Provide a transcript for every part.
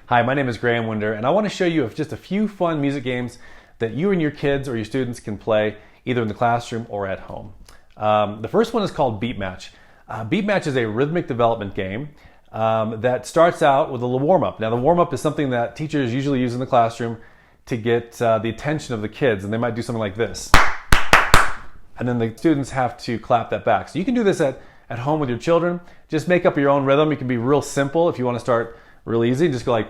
Hi, my name is Graham Winder, and I want to show you just a few fun music games that you and your kids or your students can play either in the classroom or at home. The first one is called Beat Match. Beat Match is a rhythmic development game that starts out with a little warm-up. Now, the warm-up is something that teachers usually use in the classroom to get the attention of the kids, and they might do something like this. And then the students have to clap that back. So you can do this at home with your children. Just make up your own rhythm. It can be real simple if you want to start real easy. Just go like,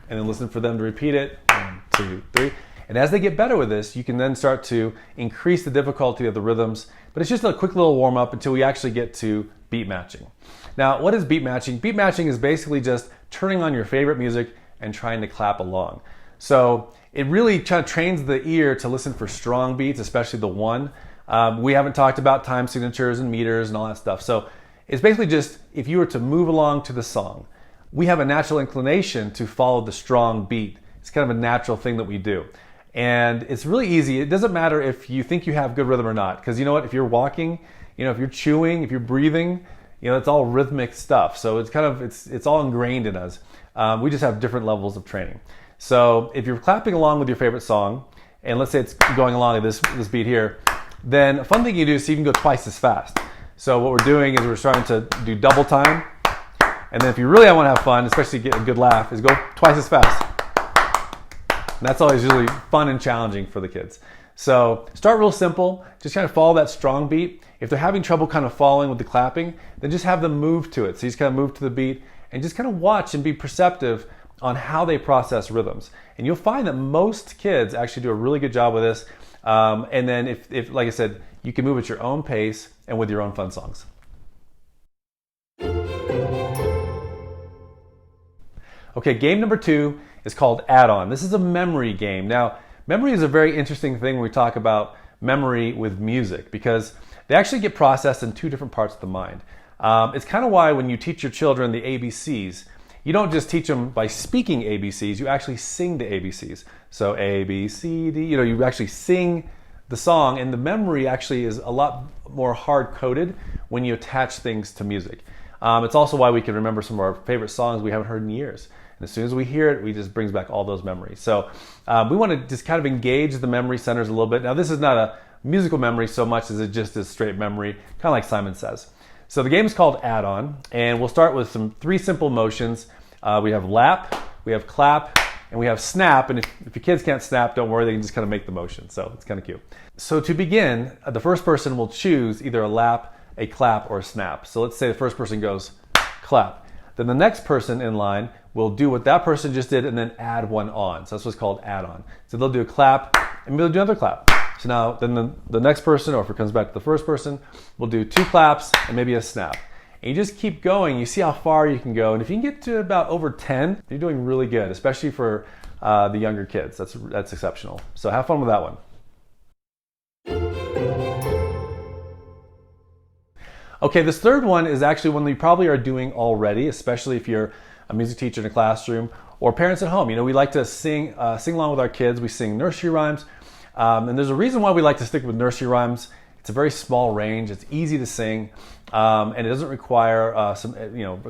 and then listen for them to repeat it. 1, 2, 3. And as they get better with this, you can then start to increase the difficulty of the rhythms. But it's just a quick little warm up until we actually get to beat matching. Now, what is beat matching? Beat matching is basically just turning on your favorite music and trying to clap along. So it really kind of trains the ear to listen for strong beats, especially the one. We haven't talked about time signatures and meters and all that stuff. So it's basically just if you were to move along to the song, we have a natural inclination to follow the strong beat. It's kind of a natural thing that we do. And it's really easy. It doesn't matter if you think you have good rhythm or not, because you know what, if you're walking, if you're chewing, if you're breathing, it's all rhythmic stuff. So it's kind of, it's all ingrained in us. We just have different levels of training. So if you're clapping along with your favorite song, and let's say it's going along at this beat here, then a fun thing you do is you can go twice as fast. So what we're doing is we're starting to do double time. And then if you really want to have fun, especially get a good laugh, is go twice as fast. And that's always really fun and challenging for the kids. So start real simple, just kind of follow that strong beat. If they're having trouble kind of following with the clapping, then just have them move to it. So you just kind of move to the beat and just kind of watch and be perceptive on how they process rhythms. And you'll find that most kids actually do a really good job with this. And then if, like I said, you can move at your own pace and with your own fun songs. Okay, game number 2 is called Addon. This is a memory game. Now, memory is a very interesting thing when we talk about memory with music because they actually get processed in 2 different parts of the mind. It's kind of why when you teach your children the ABCs, you don't just teach them by speaking ABCs, you actually sing the ABCs. So A, B, C, D, you actually sing the song, and the memory actually is a lot more hard-coded when you attach things to music. It's also why we can remember some of our favorite songs we haven't heard in years. And as soon as we hear it, we just brings back all those memories. So we want to just kind of engage the memory centers a little bit. Now, this is not a musical memory so much as it just is straight memory, kind of like Simon Says. So the game is called Addon, and we'll start with 3 simple motions. We have lap, we have clap, and we have snap. And if your kids can't snap, don't worry, they can just kind of make the motion. So it's kind of cute. So to begin, the first person will choose either a lap, a clap, or a snap. So let's say the first person goes clap. Then the next person in line will do what that person just did and then add one on. So that's what's called add-on. So they'll do a clap and they'll do another clap. So now then the next person, or if it comes back to the first person, will do 2 claps and maybe a snap. And you just keep going. You see how far you can go. And if you can get to about over 10, you're doing really good, especially for the younger kids. That's exceptional. So have fun with that one. Okay, this third one is actually one that you probably are doing already, especially if you're a music teacher in a classroom or parents at home. We like to sing along with our kids. We sing nursery rhymes. And there's a reason why we like to stick with nursery rhymes. It's a very small range. It's easy to sing, and it doesn't require some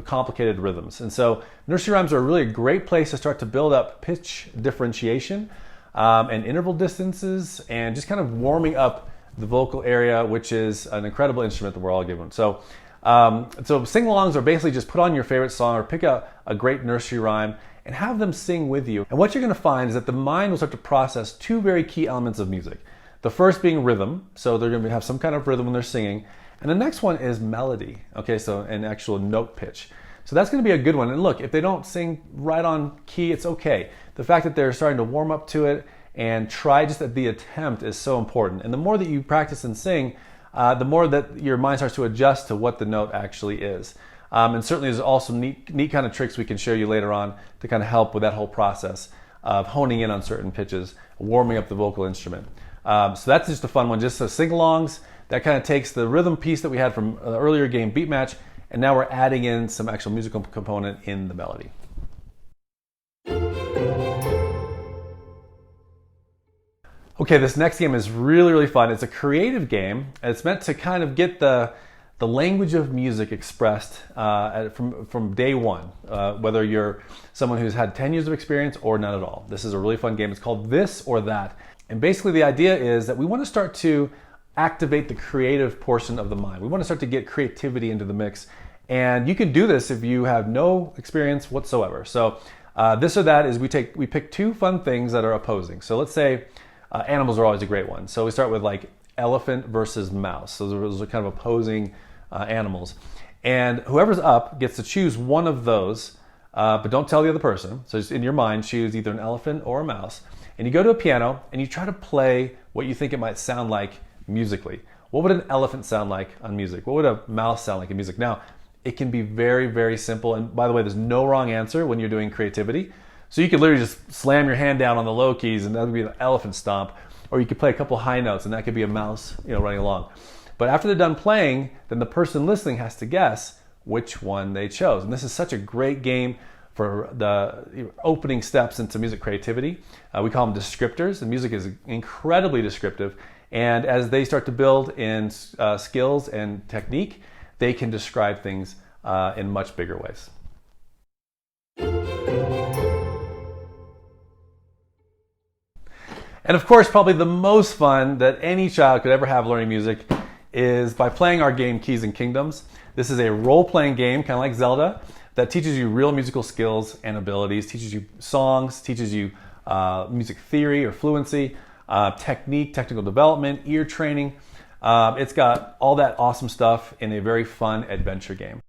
complicated rhythms. And so nursery rhymes are really a great place to start to build up pitch differentiation and interval distances and just kind of warming up the vocal area, which is an incredible instrument that we're all given. So sing-alongs are basically just put on your favorite song or pick a great nursery rhyme and have them sing with you. And what you're going to find is that the mind will start to process 2 very key elements of music. The first being rhythm, so they're going to have some kind of rhythm when they're singing. And the next one is melody, okay, so an actual note pitch. So that's going to be a good one. And look, if they don't sing right on key, it's okay. The fact that they're starting to warm up to it and try just at the attempt is so important. And the more that you practice and sing, the more that your mind starts to adjust to what the note actually is. And certainly there's also neat kind of tricks we can show you later on to kind of help with that whole process of honing in on certain pitches, warming up the vocal instrument. So that's just a fun one, just so sing-alongs. That kind of takes the rhythm piece that we had from the earlier game, Beat Match, and now we're adding in some actual musical component in the melody. Okay, this next game is really, really fun. It's a creative game, and it's meant to kind of get the the language of music expressed from day one, whether you're someone who's had 10 years of experience or none at all. This is a really fun game. It's called This or That. And basically the idea is that we want to start to activate the creative portion of the mind. We want to start to get creativity into the mix. And you can do this if you have no experience whatsoever. So This or That is we pick two fun things that are opposing. So let's say animals are always a great one. So we start with like elephant versus mouse. So those are kind of opposing animals. And whoever's up gets to choose one of those, but don't tell the other person. So just in your mind, choose either an elephant or a mouse. And you go to a piano and you try to play what you think it might sound like musically. What would an elephant sound like on music? What would a mouse sound like in music? Now, it can be very, very simple. And by the way, there's no wrong answer when you're doing creativity. So you could literally just slam your hand down on the low keys and that would be an elephant stomp. Or you could play a couple high notes and that could be a mouse, running along. But after they're done playing, then the person listening has to guess which one they chose. And this is such a great game for the opening steps into music creativity. We call them descriptors, and music is incredibly descriptive. And as they start to build in skills and technique, they can describe things in much bigger ways. And of course, probably the most fun that any child could ever have learning music is by playing our game Keys and Kingdoms. This is a role-playing game, kind of like Zelda, that teaches you real musical skills and abilities, teaches you songs, teaches you music theory or fluency, technique, technical development, ear training. It's got all that awesome stuff in a very fun adventure game.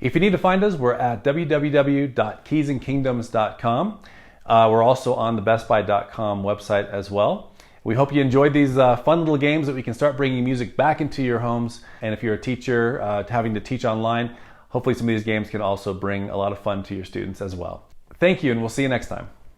If you need to find us, we're at www.keysandkingdoms.com. We're also on the bestbuy.com website as well. We hope you enjoyed these fun little games that we can start bringing music back into your homes. And if you're a teacher having to teach online, hopefully some of these games can also bring a lot of fun to your students as well. Thank you, and we'll see you next time.